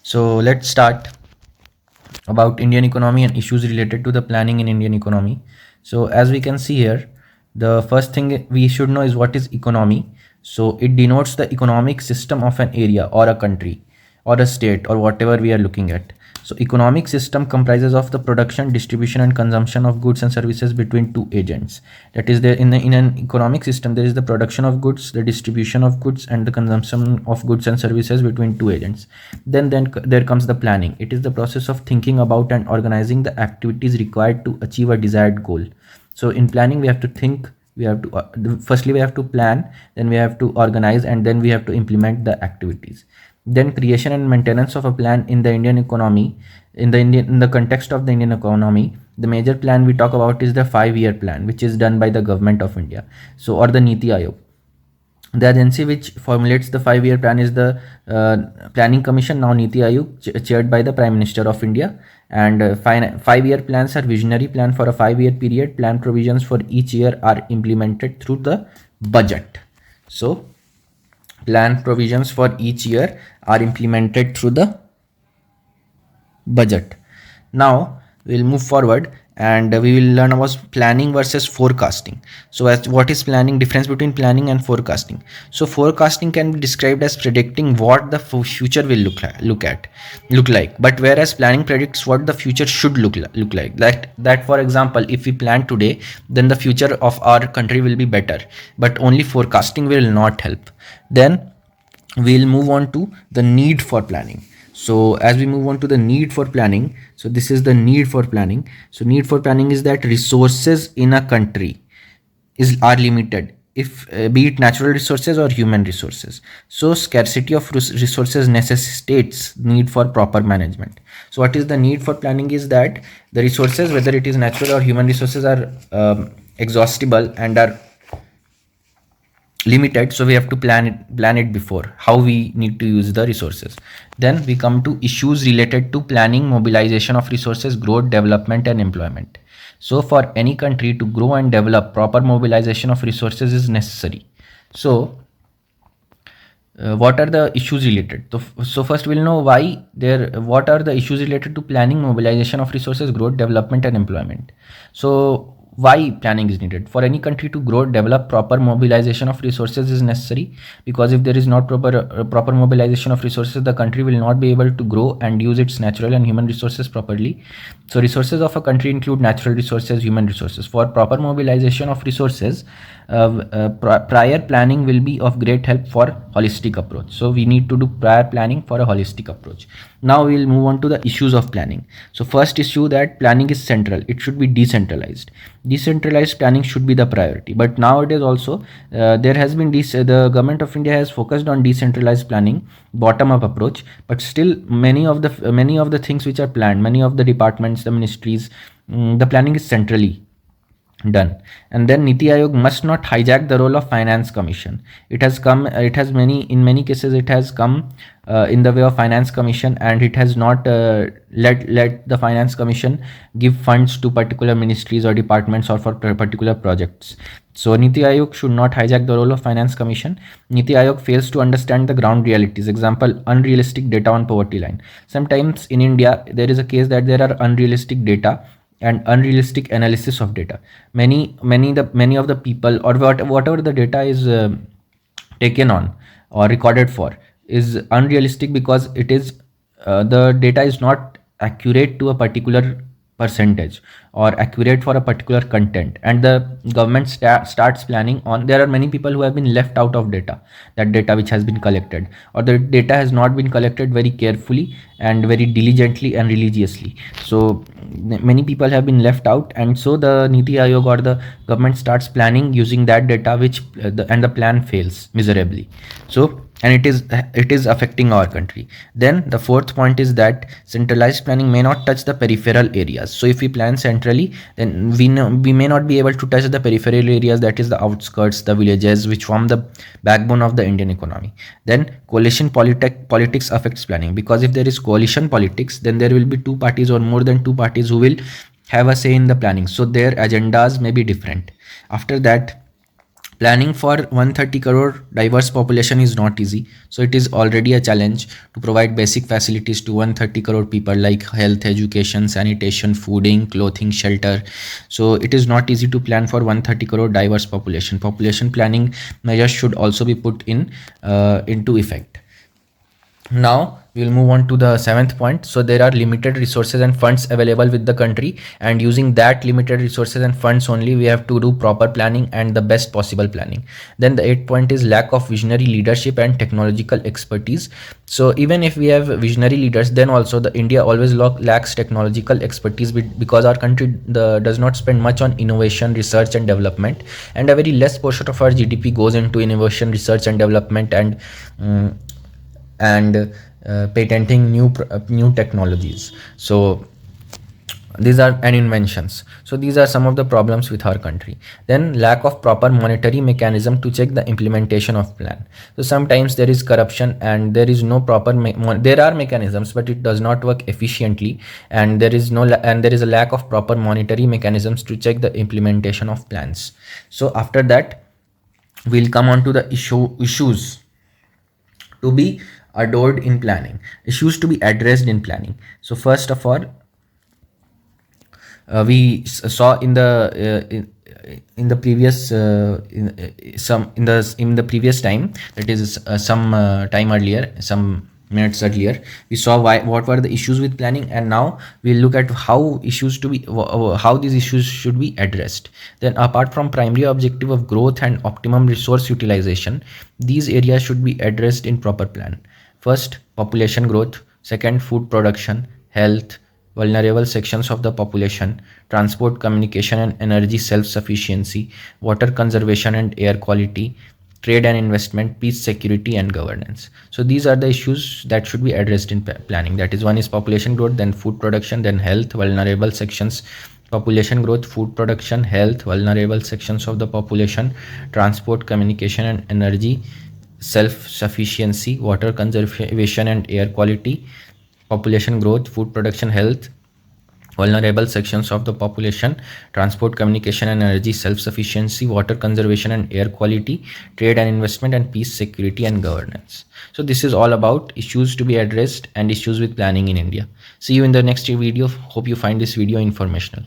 So let's start about Indian economy and issues related to the planning in Indian economy. So as we can see here, the first thing we should know is what is economy. So it denotes the economic system of an area or a country or a state or whatever we are looking at. So economic system comprises of the production, distribution and consumption of goods and services between two agents. That is, there in an economic system there is the production of goods, the distribution of goods and the consumption of goods and services between two agents. Then there comes the planning. It is the process of thinking about and organizing the activities required to achieve a desired goal. So in planning we have to think, we have to firstly we have to plan, then we have to organize, and then we have to implement the activities. Then creation and maintenance of a plan in the Indian economy, in the context of the Indian economy, the major plan we talk about is the 5-year plan, which is done by the government of India, so or the Niti Aayog. The agency which formulates the 5-year plan is the Planning Commission, now Niti Aayog, chaired by the Prime Minister of India. And 5-year plans are visionary plan for a 5-year period. Plan provisions for each year are implemented through the budget. So plan provisions for each year are implemented through the budget. Now we'll move forward and we will learn about planning versus forecasting. So as what is planning, difference between planning and forecasting. So forecasting can be described as predicting what the future will look like, but whereas planning predicts what the future should look like. That for example, if we plan today, then the future of our country will be better, but only forecasting will not help. Then we'll move on to the need for planning. So as we move on to the need for planning, so this is the need for planning. So need for planning is that resources in a country are limited, if be it natural resources or human resources. So scarcity of resources necessitates need for proper management. So what is the need for planning is that the resources, whether it is natural or human resources, are exhaustible and are limited, so we have to plan it before how we need to use the resources. Then we come to issues related to planning, mobilization of resources, growth, development and employment. So for any country to grow and develop, proper mobilization of resources is necessary. So what are the issues related? So first we'll know what are the issues related to planning, mobilization of resources, growth, development and employment. So why planning is needed? For any country to grow, develop, proper mobilization of resources is necessary, because if there is not proper mobilization of resources, the country will not be able to grow and use its natural and human resources properly. So resources of a country include natural resources, human resources. For proper mobilization of resources, prior planning will be of great help for holistic approach. So we need to do prior planning for a holistic approach. Now we will move on to the issues of planning. So first issue, that planning is central, it should be decentralized. Decentralized planning should be the priority, but nowadays also there has been the government of India has focused on decentralized planning, bottom up approach, but still many of the things which are planned, many of the departments, the ministries, the planning is centrally done. And then Niti Aayog must not hijack the role of Finance Commission. In many cases it has come in the way of Finance Commission, and it has not let the Finance Commission give funds to particular ministries or departments or for particular projects. So Niti Aayog should not hijack the role of Finance Commission. Niti Aayog fails to understand the ground realities. Example, unrealistic data on poverty line. Sometimes in India there is a case that there are unrealistic data and unrealistic analysis of data. Many of the people, or whatever the data is taken on or recorded for, is unrealistic, because it is the data is not accurate to a particular percentage or accurate for a particular content, and the government starts planning on. There are many people who have been left out of data which has been collected, or the data has not been collected very carefully and very diligently and religiously. So many people have been left out, and so the Niti Aayog or the government starts planning using that data, which and the plan fails miserably. So and it is affecting our country. Then the fourth point is that centralized planning may not touch the peripheral areas. So if we plan centrally, then we may not be able to touch the peripheral areas, that is the outskirts, the villages, which form the backbone of the Indian economy. Then coalition politics affects planning, because if there is coalition politics, then there will be two parties or more than two parties who will have a say in the planning, so their agendas may be different. After that, Planning for 130 crore diverse population is not easy. So it is already a challenge to provide basic facilities to 130 crore people like health, education, sanitation, fooding, clothing, shelter. So it is not easy to plan for 130 crore diverse population. Population planning measures should also be put in into effect. Now we will move on to the seventh point. So there are limited resources and funds available with the country, and using that limited resources and funds only, we have to do proper planning and the best possible planning. Then the eighth point is lack of visionary leadership and technological expertise. So even if we have visionary leaders, then also the India always lacks technological expertise because our country does not spend much on innovation, research and development, and a very less portion of our GDP goes into innovation, research and development, um, and patenting new technologies. So these are and inventions. So these are some of the problems with our country. Then lack of proper monetary mechanism to check the implementation of plan. So sometimes there is corruption and there is no proper there are mechanisms, but it does not work efficiently, and there is a lack of proper monetary mechanisms to check the implementation of plans. So after that, we'll come on to the issues to be adored in planning, issues to be addressed in planning. So first of all, we saw in the previous in the previous time, that is some time earlier, some minutes earlier, we saw what were the issues with planning, and now we'll look at how how these issues should be addressed. Then apart from primary objective of growth and optimum resource utilization, these areas should be addressed in proper plan. First, population growth. Second, food production, health, vulnerable sections of the population, transport, communication and energy self-sufficiency, water conservation and air quality, trade and investment, peace, security and governance. So these are the issues that should be addressed in planning. That is, one is population growth, then food production, then health, vulnerable sections. Population growth, food production, health, vulnerable sections of the population, transport, communication and energy self-sufficiency, water conservation and air quality. Population growth, food production, health, vulnerable sections of the population, transport, communication and energy self-sufficiency, water conservation and air quality, trade and investment, and peace, security and governance. So this is all about issues to be addressed and issues with planning in India. See you in the next video. Hope you find this video informational.